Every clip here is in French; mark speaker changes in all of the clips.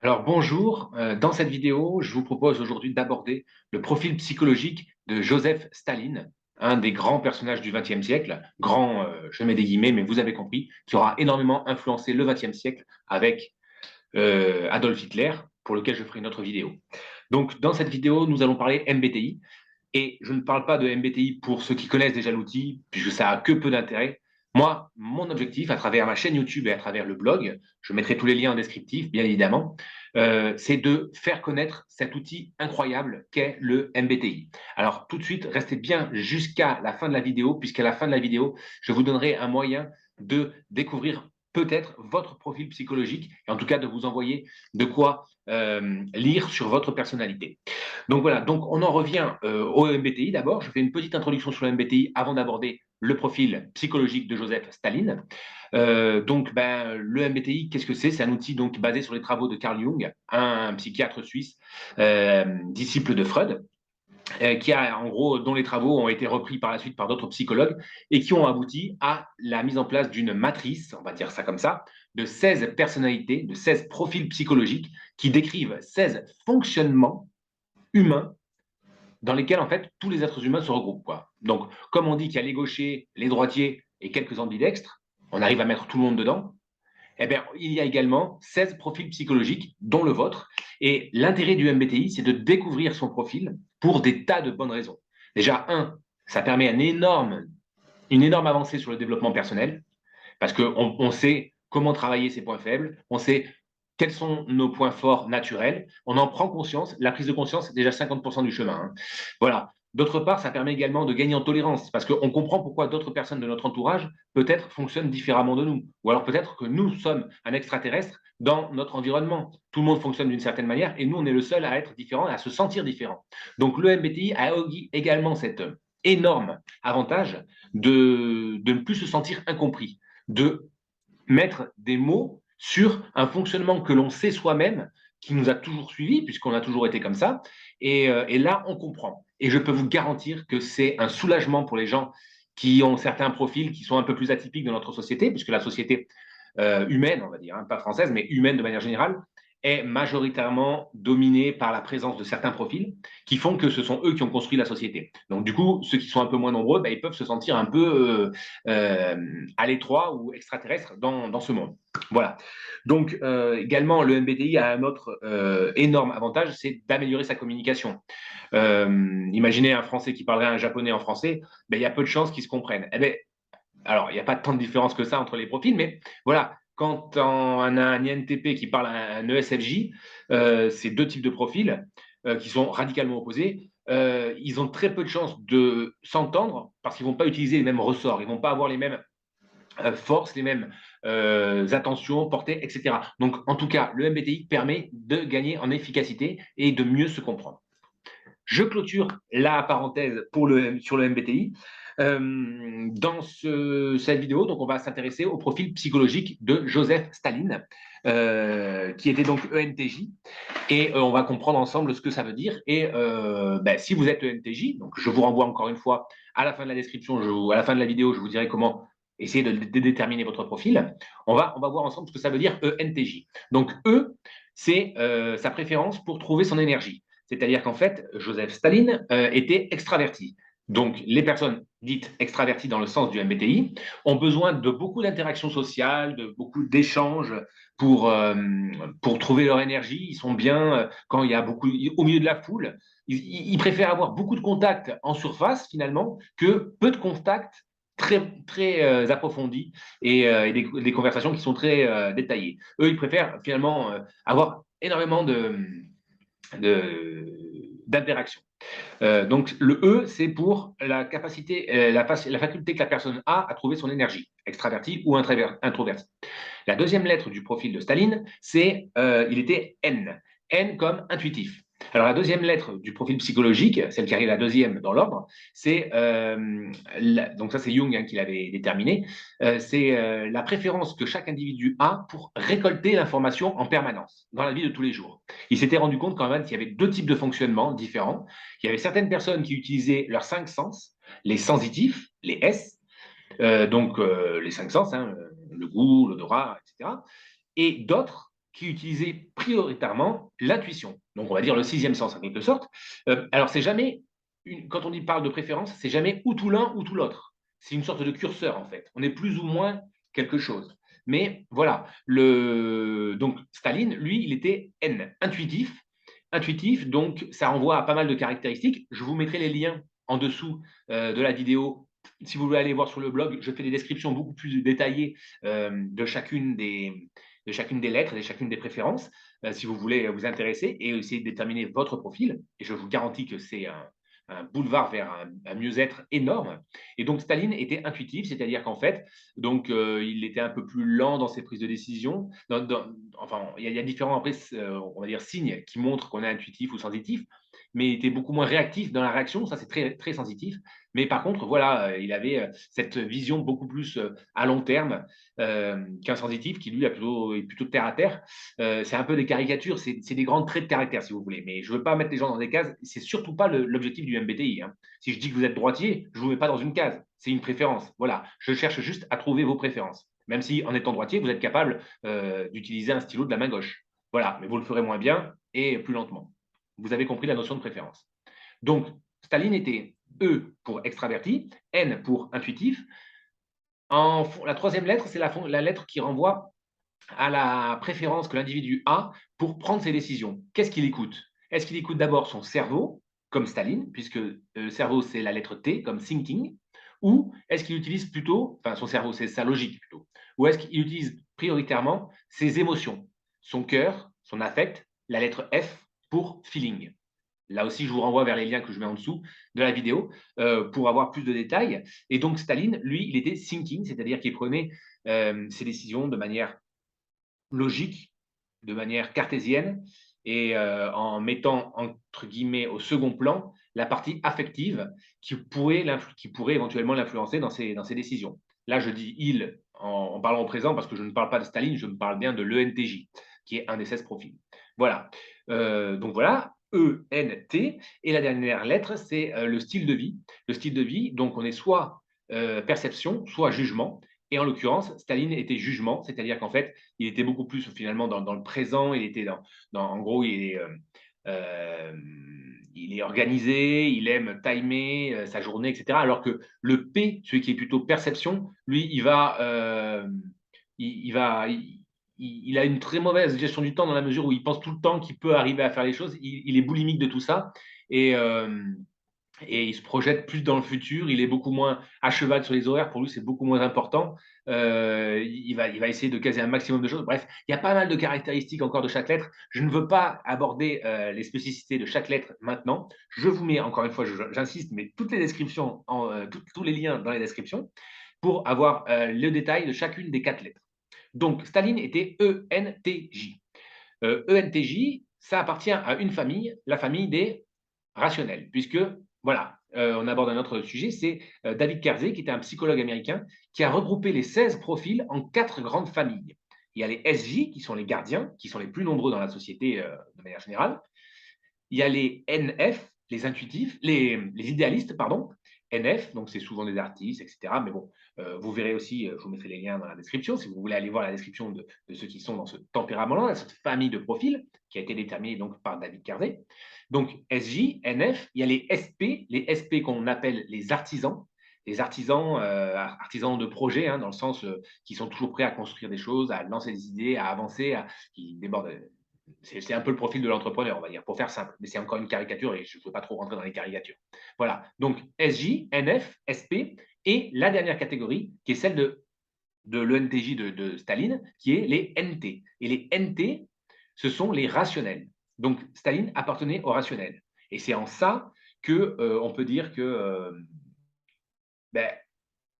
Speaker 1: Alors bonjour, dans cette vidéo, je vous propose aujourd'hui d'aborder le profil psychologique de Joseph Staline, un des grands personnages du XXe siècle, grand, je mets des guillemets, mais vous avez compris, qui aura énormément influencé le XXe siècle avec Adolf Hitler, pour lequel je ferai une autre vidéo. Donc dans cette vidéo, nous allons parler MBTI, et je ne parle pas de MBTI pour ceux qui connaissent déjà l'outil, puisque ça a que peu d'intérêt. Moi, mon objectif, à travers ma chaîne YouTube et à travers le blog, je mettrai tous les liens en descriptif, bien évidemment, c'est de faire connaître cet outil incroyable qu'est le MBTI. Alors, tout de suite, restez bien jusqu'à la fin de la vidéo, puisqu'à la fin de la vidéo, je vous donnerai un moyen de découvrir peut-être votre profil psychologique, et en tout cas de vous envoyer de quoi lire sur votre personnalité. Donc voilà, donc on en revient au MBTI d'abord. Je fais une petite introduction sur le MBTI avant d'aborder le profil psychologique de Joseph Staline. Le MBTI, qu'est-ce que c'est? C'est un outil donc basé sur les travaux de Carl Jung, un psychiatre suisse, disciple de Freud, en gros, dont les travaux ont été repris par la suite par d'autres psychologues et qui ont abouti à la mise en place d'une matrice, on va dire ça comme ça, de 16 personnalités, de 16 profils psychologiques qui décrivent 16 fonctionnements humains dans lesquels, en fait, tous les êtres humains se regroupent, quoi. Donc, comme on dit qu'il y a les gauchers, les droitiers et quelques ambidextres, on arrive à mettre tout le monde dedans. Eh bien, il y a également 16 profils psychologiques, dont le vôtre. Et l'intérêt du MBTI, c'est de découvrir son profil pour des tas de bonnes raisons. Déjà, ça permet une énorme avancée sur le développement personnel, parce qu'on sait comment travailler ses points faibles, on sait quels sont nos points forts naturels, on en prend conscience. La prise de conscience, c'est déjà 50% du chemin, hein. Voilà. D'autre part, ça permet également de gagner en tolérance, parce qu'on comprend pourquoi d'autres personnes de notre entourage, peut-être, fonctionnent différemment de nous. Ou alors peut-être que nous sommes un extraterrestre dans notre environnement. Tout le monde fonctionne d'une certaine manière, et nous, on est le seul à être différent, à se sentir différent. Donc le MBTI a également cet énorme avantage de ne plus se sentir incompris, de mettre des mots sur un fonctionnement que l'on sait soi-même, qui nous a toujours suivis, puisqu'on a toujours été comme ça. Et là, on comprend. Et je peux vous garantir que c'est un soulagement pour les gens qui ont certains profils qui sont un peu plus atypiques de notre société, puisque la société humaine, on va dire, hein, pas française, mais humaine de manière générale, est majoritairement dominée par la présence de certains profils qui font que ce sont eux qui ont construit la société. Donc du coup, ceux qui sont un peu moins nombreux, ben, ils peuvent se sentir un peu à l'étroit ou extraterrestre dans ce monde. Voilà. Donc également, le MBTI a un autre énorme avantage, c'est d'améliorer sa communication. Imaginez un Français qui parlerait un japonais en français, ben, il y a peu de chances qu'ils se comprennent. Eh ben, alors, il n'y a pas tant de différence que ça entre les profils, mais voilà, quand on a un INTP qui parle à un ESFJ, c'est deux types de profils qui sont radicalement opposés. Ils ont très peu de chances de s'entendre parce qu'ils ne vont pas utiliser les mêmes ressorts, ils ne vont pas avoir les mêmes forces, les mêmes attentions portées, etc. Donc, en tout cas, le MBTI permet de gagner en efficacité et de mieux se comprendre. Je clôture la parenthèse sur le MBTI. Cette vidéo, donc, on va s'intéresser au profil psychologique de Joseph Staline, qui était donc ENTJ, et on va comprendre ensemble ce que ça veut dire. Et si vous êtes ENTJ, donc je vous renvoie encore une fois à la fin de la description, à la fin de la vidéo, je vous dirai comment essayer de déterminer votre profil. On va voir ensemble ce que ça veut dire ENTJ. Donc E, c'est sa préférence pour trouver son énergie. C'est-à-dire qu'en fait, Joseph Staline était extraverti. Donc, les personnes dites extraverties dans le sens du MBTI ont besoin de beaucoup d'interactions sociales, de beaucoup d'échanges pour trouver leur énergie. Ils sont bien quand il y a beaucoup, au milieu de la foule. Ils préfèrent avoir beaucoup de contacts en surface, finalement, que peu de contacts très approfondis et des conversations qui sont très détaillées. Eux, ils préfèrent finalement avoir énormément d'interaction. Donc le E, c'est pour la capacité, la faculté que la personne a à trouver son énergie, extravertie ou introvertie. La deuxième lettre du profil de Staline, c'est il était N. N comme intuitif. Alors la deuxième lettre du profil psychologique, celle qui arrive la deuxième dans l'ordre, c'est donc ça c'est Jung hein, qui l'avait déterminé, c'est la préférence que chaque individu a pour récolter l'information en permanence dans la vie de tous les jours. Il s'était rendu compte quand même qu'il y avait deux types de fonctionnement différents. Il y avait certaines personnes qui utilisaient leurs cinq sens, les sensitifs, les S, les cinq sens, hein, le goût, l'odorat, etc. Et d'autres qui utilisait prioritairement l'intuition. Donc, on va dire le sixième sens, en quelque sorte. Alors, c'est jamais, quand on parle de préférence, c'est jamais ou tout l'un ou tout l'autre. C'est une sorte de curseur, en fait. On est plus ou moins quelque chose. Mais voilà, donc Staline, lui, il était N, intuitif. Intuitif, donc ça renvoie à pas mal de caractéristiques. Je vous mettrai les liens en dessous de la vidéo. Si vous voulez aller voir sur le blog, je fais des descriptions beaucoup plus détaillées de chacune des lettres, de chacune des préférences, si vous voulez vous intéresser et essayer de déterminer votre profil. Et je vous garantis que c'est un boulevard vers un mieux-être énorme. Et donc Staline était intuitif, c'est-à-dire qu'en fait, donc il était un peu plus lent dans ses prises de décision. Enfin, il y a différents après, on va dire signes qui montrent qu'on est intuitif ou sensitif, mais il était beaucoup moins réactif dans la réaction. Ça, c'est très très sensitif. Mais par contre, voilà, il avait cette vision beaucoup plus à long terme qu'un sensitif qui, lui, est plutôt terre à terre. C'est un peu des caricatures, c'est des grands traits de caractère, si vous voulez. Mais je ne veux pas mettre les gens dans des cases. C'est surtout pas l'objectif du MBTI. Hein. Si je dis que vous êtes droitier, je ne vous mets pas dans une case. C'est une préférence. Voilà. Je cherche juste à trouver vos préférences. Même si, en étant droitier, vous êtes capable d'utiliser un stylo de la main gauche. Voilà. Mais vous le ferez moins bien et plus lentement. Vous avez compris la notion de préférence. Donc, Staline était E pour extraverti, N pour intuitif. La troisième lettre, c'est la lettre qui renvoie à la préférence que l'individu a pour prendre ses décisions. Qu'est-ce qu'il écoute? Est-ce qu'il écoute d'abord son cerveau, comme Staline, puisque le cerveau, c'est la lettre T, comme thinking, ou est-ce qu'il utilise plutôt, enfin son cerveau, c'est sa logique plutôt, ou est-ce qu'il utilise prioritairement ses émotions, son cœur, son affect, la lettre F pour feeling? Là aussi, je vous renvoie vers les liens que je mets en dessous de la vidéo pour avoir plus de détails. Et donc, Staline, lui, il était thinking, c'est-à-dire qu'il prenait ses décisions de manière logique, de manière cartésienne, et en mettant, entre guillemets, au second plan la partie affective qui pourrait éventuellement l'influencer dans ses décisions. Là, je dis il en parlant au présent parce que je ne parle pas de Staline, je me parle bien de l'ENTJ, qui est un des 16 profils. Voilà. Donc voilà, E-N-T. Et la dernière lettre, c'est le style de vie. Le style de vie, donc on est soit perception, soit jugement. Et en l'occurrence, Staline était jugement, c'est-à-dire qu'en fait, il était beaucoup plus finalement dans le présent, il était en gros, il est organisé, il aime timer sa journée, etc. Alors que le P, celui qui est plutôt perception, lui, il a une très mauvaise gestion du temps dans la mesure où il pense tout le temps qu'il peut arriver à faire les choses. Il est boulimique de tout ça. Et, et il se projette plus dans le futur, il est beaucoup moins à cheval sur les horaires, pour lui c'est beaucoup moins important, il va essayer de caser un maximum de choses. Bref, il y a pas mal de caractéristiques encore de chaque lettre. Je ne veux pas aborder les spécificités de chaque lettre maintenant. Je vous mets, encore une fois, j'insiste, mais toutes les descriptions, tous les liens dans les descriptions, pour avoir le détail de chacune des 4 lettres. Donc, Staline était ENTJ. ENTJ, ça appartient à une famille, la famille des rationnels, puisque, voilà, on aborde un autre sujet, c'est David Kersey, qui était un psychologue américain, qui a regroupé les 16 profils en 4 grandes familles. Il y a les SJ, qui sont les gardiens, qui sont les plus nombreux dans la société de manière générale. Il y a les NF, les intuitifs, les idéalistes, pardon. NF, donc c'est souvent des artistes, etc. Mais bon, vous verrez aussi, je vous mettrai les liens dans la description, si vous voulez aller voir la description de ceux qui sont dans ce tempérament-là, cette famille de profils qui a été déterminée donc par David Kersey. Donc SJ, NF, il y a les SP qu'on appelle les artisans artisans de projet, hein, dans le sens qui sont toujours prêts à construire des choses, à lancer des idées, à avancer, qui débordent c'est un peu le profil de l'entrepreneur, on va dire, pour faire simple. Mais c'est encore une caricature et je ne veux pas trop rentrer dans les caricatures. Voilà. Donc, SJ, NF, SP et la dernière catégorie qui est celle de l'ENTJ de Staline, qui est les NT. Et les NT, ce sont les rationnels. Donc, Staline appartenait aux rationnels. Et c'est en ça que on peut dire que ben,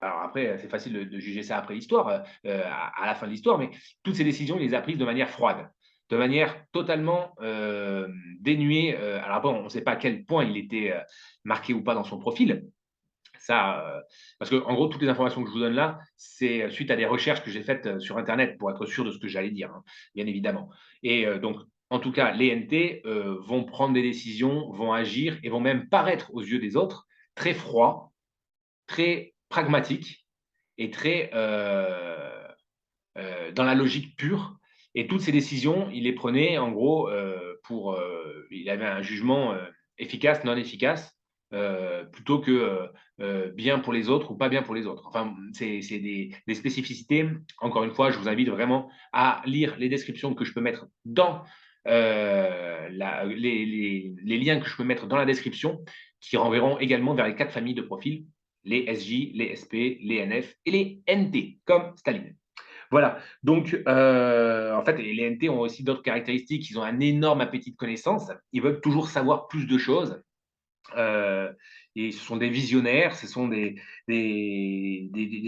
Speaker 1: alors après, c'est facile de juger ça après l'histoire, à la fin de l'histoire, mais toutes ces décisions, il les a prises de manière froide, de manière totalement dénuée. Alors après, on ne sait pas à quel point il était marqué ou pas dans son profil. Ça, parce que en gros, toutes les informations que je vous donne là, c'est suite à des recherches que j'ai faites sur Internet pour être sûr de ce que j'allais dire, hein, bien évidemment. Et donc, en tout cas, les NT vont prendre des décisions, vont agir et vont même paraître aux yeux des autres très froids, très pragmatique et très dans la logique pure. Et toutes ces décisions, il les prenait en gros il avait un jugement efficace, non efficace, plutôt que bien pour les autres ou pas bien pour les autres. Enfin, c'est des spécificités. Encore une fois, je vous invite vraiment à lire les descriptions que je peux mettre dans les liens que je peux mettre dans la description, qui renverront également vers les 4 familles de profils, les SJ, les SP, les NF et les NT, comme Staline. Voilà. Donc, en fait, les NT ont aussi d'autres caractéristiques. Ils ont un énorme appétit de connaissances. Ils veulent toujours savoir plus de choses. Et ce sont des visionnaires, ce sont des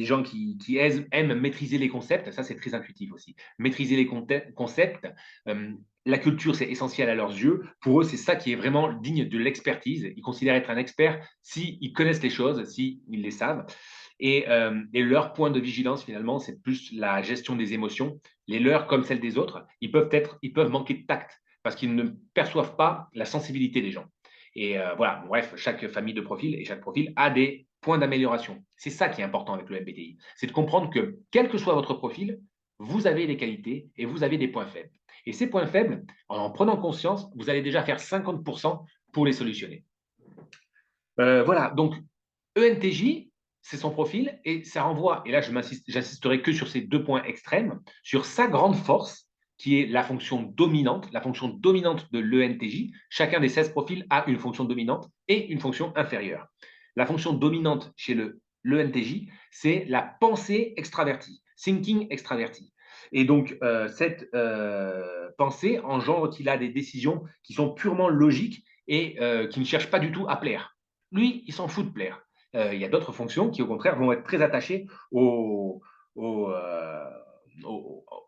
Speaker 1: gens qui aiment maîtriser les concepts. Ça, c'est très intuitif aussi. Maîtriser les concepts. La culture, c'est essentiel à leurs yeux. Pour eux, c'est ça qui est vraiment digne de l'expertise. Ils considèrent être un expert s'ils connaissent les choses, s'ils les savent. Et leur point de vigilance, finalement, c'est plus la gestion des émotions. Les leurs, comme celles des autres, ils peuvent manquer de tact parce qu'ils ne perçoivent pas la sensibilité des gens. Et voilà, bref, chaque famille de profil et chaque profil a des points d'amélioration. C'est ça qui est important avec le MBTI. C'est de comprendre que, quel que soit votre profil, vous avez des qualités et vous avez des points faibles. Et ces points faibles, en prenant conscience, vous allez déjà faire 50% pour les solutionner. Voilà, donc ENTJ, c'est son profil et ça renvoie, et là j'insisterai que sur ces 2 points extrêmes, sur sa grande force, qui est la fonction dominante. La fonction dominante de l'ENTJ, chacun des 16 profils a une fonction dominante et une fonction inférieure. La fonction dominante chez l'ENTJ, c'est la pensée extravertie, thinking extraverti. Et donc, cette pensée engendre qu'il a des décisions qui sont purement logiques et qui ne cherchent pas du tout à plaire. Lui, il s'en fout de plaire. Il y a d'autres fonctions qui, au contraire, vont être très attachées au, euh,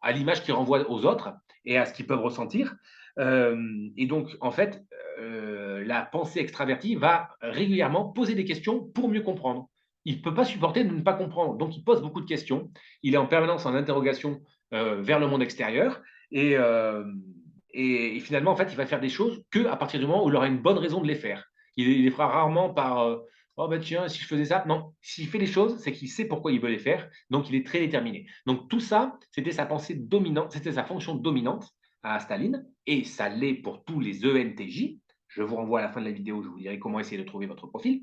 Speaker 1: à l'image qu'ils renvoient aux autres et à ce qu'ils peuvent ressentir. Et donc, en fait, la pensée extravertie va régulièrement poser des questions pour mieux comprendre. Il ne peut pas supporter de ne pas comprendre. Donc, il pose beaucoup de questions. Il est en permanence en interrogation vers le monde extérieur. Et, euh, et finalement, en fait, il va faire des choses qu'à partir du moment où il aura une bonne raison de les faire. Il les fera rarement par oh ben tiens, si je faisais ça. Non, s'il fait les choses, c'est qu'il sait pourquoi il veut les faire. Donc, il est très déterminé. Donc, tout ça, c'était sa pensée dominante, c'était sa fonction dominante à Staline. Et ça l'est pour tous les ENTJ. Je vous renvoie à la fin de la vidéo, je vous dirai comment essayer de trouver votre profil.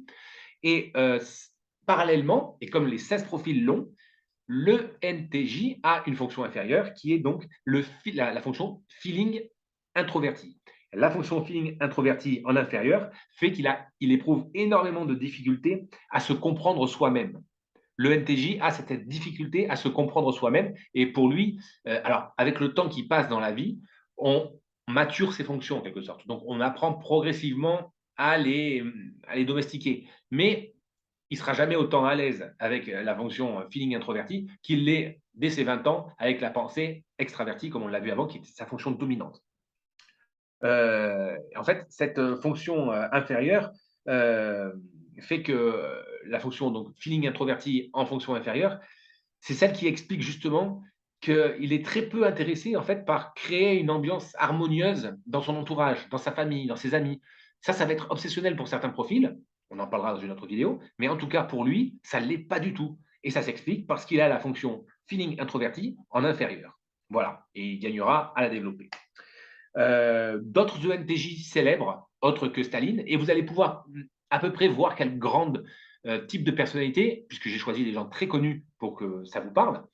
Speaker 1: Et parallèlement, et comme les 16 profils l'ont, le NTJ a une fonction inférieure qui est donc la fonction feeling introverti. La fonction feeling introverti en inférieur fait il éprouve énormément de difficultés à se comprendre soi-même. Le NTJ a cette difficulté à se comprendre soi-même et pour lui, alors avec le temps qui passe dans la vie, on mature ses fonctions en quelque sorte. Donc on apprend progressivement à les domestiquer. Mais il ne sera jamais autant à l'aise avec la fonction feeling introverti qu'il l'est dès ses 20 ans avec la pensée extravertie, comme on l'a vu avant, qui est sa fonction dominante. En fait, cette fonction inférieure fait que la fonction donc feeling introverti en fonction inférieure, c'est celle qui explique justement qu'il est très peu intéressé en fait par créer une ambiance harmonieuse dans son entourage, dans sa famille, dans ses amis. Ça va être obsessionnel pour certains profils. On en parlera dans une autre vidéo, mais en tout cas pour lui, ça ne l'est pas du tout. Et ça s'explique parce qu'il a la fonction feeling introverti en inférieur. Voilà, et il gagnera à la développer. D'autres ENTJ célèbres, autres que Staline, et vous allez pouvoir à peu près voir quel grand type de personnalité, puisque j'ai choisi des gens très connus pour que ça vous parle.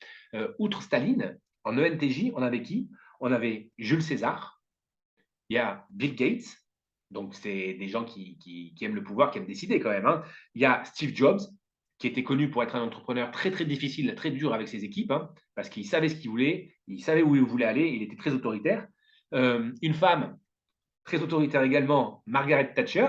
Speaker 1: Outre Staline, en ENTJ, on avait qui? On avait Jules César, il y a Bill Gates, donc c'est des gens qui aiment le pouvoir, qui aiment décider quand même. Hein. Il y a Steve Jobs, qui était connu pour être un entrepreneur très très difficile, très dur avec ses équipes, hein, parce qu'il savait ce qu'il voulait, il savait où il voulait aller, il était très autoritaire. Une femme très autoritaire également, Margaret Thatcher,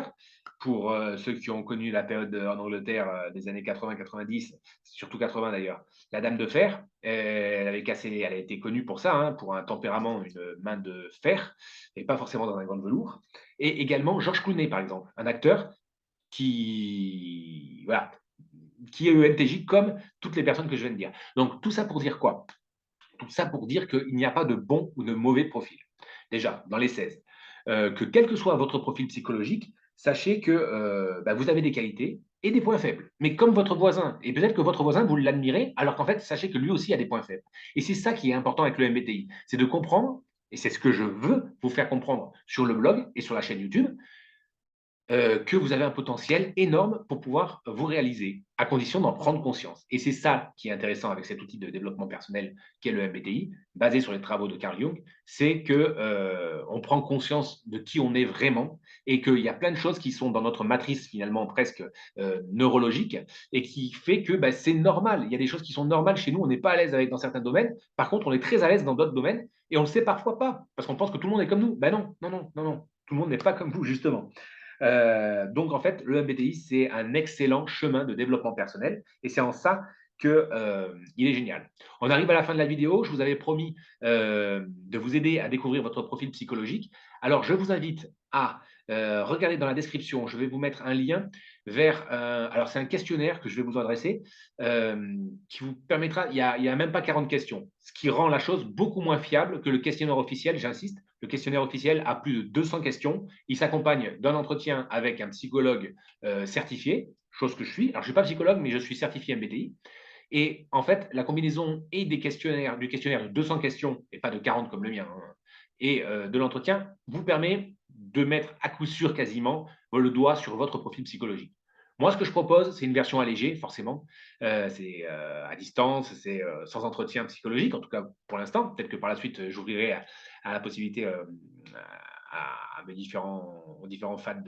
Speaker 1: pour ceux qui ont connu la période en Angleterre des années 80-90, surtout 80 d'ailleurs, la Dame de Fer, elle a été connue pour ça, hein, pour un tempérament, une main de fer, et pas forcément dans un grand velours. Et également George Clooney, par exemple, un acteur voilà, qui est ENTJ comme toutes les personnes que je viens de dire. Donc tout ça pour dire quoi? Tout ça pour dire qu'il n'y a pas de bon ou de mauvais profil. Déjà, dans les 16, que quel que soit votre profil psychologique, sachez que vous avez des qualités et des points faibles, mais comme votre voisin. Et peut-être que votre voisin, vous l'admirez, alors qu'en fait, sachez que lui aussi a des points faibles. Et c'est ça qui est important avec le MBTI, c'est de comprendre, et c'est ce que je veux vous faire comprendre sur le blog et sur la chaîne YouTube, que vous avez un potentiel énorme pour pouvoir vous réaliser, à condition d'en prendre conscience. Et c'est ça qui est intéressant avec cet outil de développement personnel qu'est le MBTI, basé sur les travaux de Carl Jung, c'est que on prend conscience de qui on est vraiment et qu'il y a plein de choses qui sont dans notre matrice finalement presque neurologique et qui fait que bah, c'est normal. Il y a des choses qui sont normales chez nous, on n'est pas à l'aise avec dans certains domaines. Par contre, on est très à l'aise dans d'autres domaines et on le sait parfois pas parce qu'on pense que tout le monde est comme nous. Ben non, non, non, non, non. Tout le monde n'est pas comme vous, justement. Donc, en fait, le MBTI, c'est un excellent chemin de développement personnel et c'est en ça qu'il est génial. On arrive à la fin de la vidéo. Je vous avais promis de vous aider à découvrir votre profil psychologique. Alors, je vous invite à regarder dans la description. Je vais vous mettre un lien vers. Alors, c'est un questionnaire que je vais vous adresser qui vous permettra. Il y a même pas 40 questions, ce qui rend la chose beaucoup moins fiable que le questionnaire officiel. J'insiste, le questionnaire officiel a plus de 200 questions. Il s'accompagne d'un entretien avec un psychologue certifié, chose que je suis. Alors, je ne suis pas psychologue, mais je suis certifié MBTI. Et en fait, la combinaison et du questionnaire de 200 questions, et pas de 40 comme le mien, hein, et de l'entretien, vous permet de mettre à coup sûr quasiment le doigt sur votre profil psychologique. Moi, ce que je propose, c'est une version allégée, forcément. C'est à distance, c'est sans entretien psychologique, en tout cas pour l'instant. Peut-être que par la suite, j'ouvrirai à la possibilité à mes aux différents fans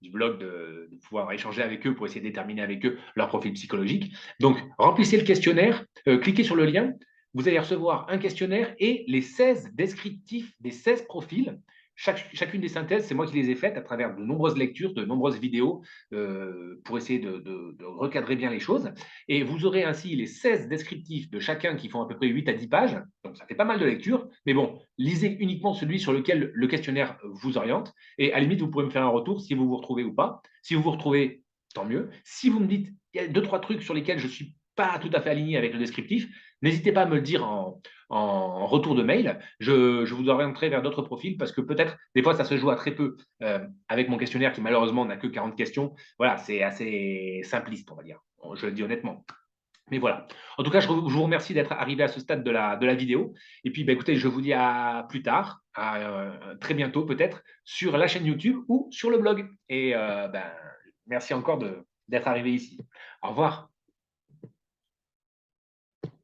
Speaker 1: du blog de pouvoir échanger avec eux pour essayer de déterminer avec eux leur profil psychologique. Donc, remplissez le questionnaire, cliquez sur le lien, vous allez recevoir un questionnaire et les 16 descriptifs des 16 profils. Chacune des synthèses, c'est moi qui les ai faites à travers de nombreuses lectures, de nombreuses vidéos pour essayer de recadrer bien les choses. Et vous aurez ainsi les 16 descriptifs de chacun qui font à peu près 8 à 10 pages. Donc, ça fait pas mal de lecture. Mais bon, lisez uniquement celui sur lequel le questionnaire vous oriente. Et à la limite, vous pourrez me faire un retour si vous vous retrouvez ou pas. Si vous vous retrouvez, tant mieux. Si vous me dites, il y a deux, trois trucs sur lesquels je ne suis pas tout à fait aligné avec le descriptif, n'hésitez pas à me le dire en retour de mail. Je vous orienterai vers d'autres profils parce que peut-être, des fois, ça se joue à très peu avec mon questionnaire qui malheureusement n'a que 40 questions. Voilà, c'est assez simpliste, on va dire. Je le dis honnêtement. Mais voilà. En tout cas, je vous remercie d'être arrivé à ce stade de la vidéo. Et puis, bah, écoutez, je vous dis à plus tard, à très bientôt peut-être, sur la chaîne YouTube ou sur le blog. Et ben, merci encore d'être arrivé ici. Au revoir.